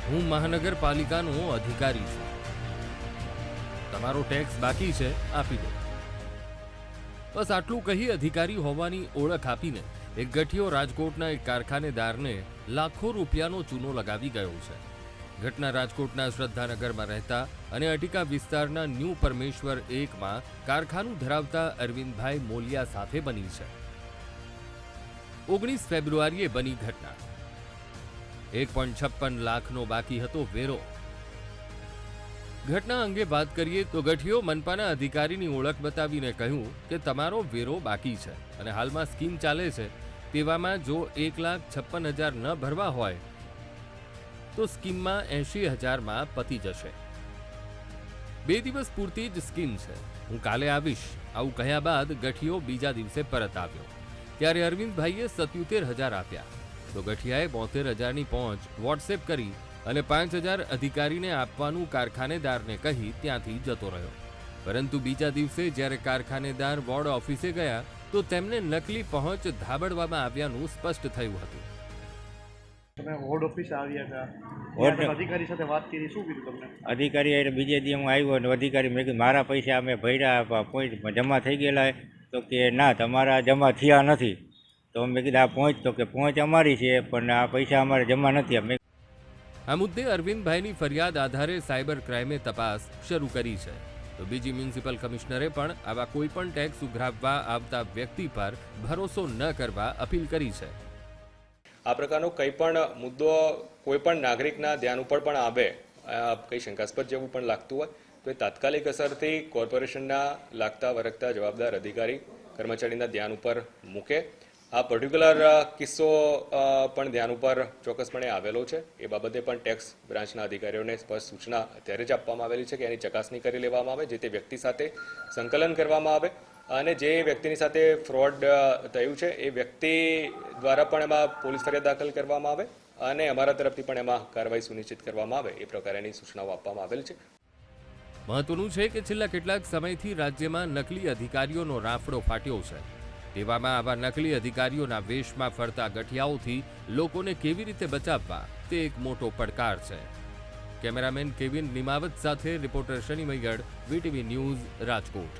હું મહાનગરપાલિકાનો અધિકારી છું, તમારો ટેક્સ બાકી છે, આપી દો. બસ આટલું કહી અધિકારી હોવાની ઓળખ આપીને એક ગઠિયો રાજકોટના એક કારખાનેદારને લાખો રૂપિયાનો ચૂનો લગાવી ગયો છે. ઘટના રાજકોટના શ્રદ્ધાનગરમાં રહેતા અને અટિકા વિસ્તારના ન્યૂ પરમેશ્વર 1માં કારખાનું ધરાવતા અરવિંદભાઈ મોલિયા સાથે બની છે. 19 ફેબ્રુઆરીએ બની ઘટના. 1.56 લાખનો બાકી હતો વેરો. ઘટના અંગે વાત કરીએ તો ગઠિયો મનપાના અધિકારીની ઓળખ બતાવીને કહ્યું કે તમારો વેરો બાકી છે અને હાલમાં સ્કીમ ચાલે છે, તેવામાં જો 1,56,000 ન ભરવા હોય તો સ્કીમમાં 80,000માં પતી જશે. 2 દિવસ પૂરતી જ સ્કીમ છે, હું કાલે આવીશ. આવું કહ્યા બાદ ગઠિયો બીજા દિવસે પરત આવ્યો. ત્યારે અરવિંદભાઈએ 77,000 આપ્યા તો ગઠિયાએ 72,000ની પહોંચ વોટ્સએપ કરી અને 5,000 અધિકારીને આપવાનું કારખાનેદારને કહી ત્યાંથી જતો રહ્યો. પરંતુ બીજા દિવસે જ્યારે કારખાનેદાર વોર્ડ ઓફિસે ગયા તો તેમને નકલી પહોંચ ધાબડવામાં આવ્યાનું સ્પષ્ટ થયું હતું. તમે વોર્ડ ઓફિસ આવ્યા હતા, અધિકારી સાથે વાત કરી, શું કીધું તમને? અધિકારી એટલે બીજે દી હું આવ્યો અને અધિકારી મેં કીધું મારા પૈસા અમે ભર્યા પોઈન્ટ જમા થઈ ગયેલા, તો કે ના તમારા જમા થયા નથી. તો મેં કીધું આ પહોંચ, તો કે પહોંચ અમારી છે પણ આ પૈસા અમારે જમા નથી. અમે આ મુદ્દે અરવિંદભાઈની ફરિયાદ આધારે સાયબર ક્રાઇમે તપાસ શરૂ કરી છે. તો બીજી મ્યુનિસિપલ કમિશનરે પણ આવા કોઈ પણ ટેક્સ ઉઘરાવવા આવતા વ્યક્તિ પર ભરોસો ન કરવા અપીલ કરી છે. આ પ્રકારનો કંઈ પણ મુદ્દો કોઈ પણ નાગરિકના ધ્યાન ઉપર પણ આવે, કંઈ શંકાસ્પદ જેવું પણ લાગતું હોય તો એ તાત્કાલિક અસરથી કોર્પોરેશનના લાગતા વરગતા જવાબદાર અધિકારી કર્મચારીના ધ્યાન ઉપર મૂકે. આ પર્ટિક્યુલર કિસ્સો પણ ધ્યાન ઉપર ચોક્કસપણે આવેલો છે. એ બાબતે પણ ટેક્સ બ્રાન્ચના અધિકારીઓને સ્પષ્ટ સૂચના અત્યારે જ આપવામાં આવેલી છે કે એની ચકાસણી કરી લેવામાં આવે, જે તે વ્યક્તિ સાથે સંકલન કરવામાં આવે અને જે વ્યક્તિની સાથે ફ્રોડ થયું છે એ વ્યક્તિ દ્વારા પણ એમાં પોલીસ ફરિયાદ દાખલ કરવામાં આવે અને અમારા તરફથી પણ એમાં કાર્યવાહી સુનિશ્ચિત કરવામાં આવે એ પ્રકારની સૂચનાઓ આપવામાં આવેલ છે. મહત્વનું છે કે છેલ્લા કેટલાક સમયથી રાજ્યમાં નકલી અધિકારીઓનો રાફડો ફાટ્યો છે. તેવામાં આવા નકલી અધિકારીઓના વેશમાં ફરતા ગઠિયાઓથી લોકોને કેવી રીતે બચાવવા તે એક મોટો પડકાર છે. કેમેરામેન કેવિન નિમાવત સાથે રિપોર્ટર શનિ મૈગડ, વીટીવી ન્યૂઝ, રાજકોટ.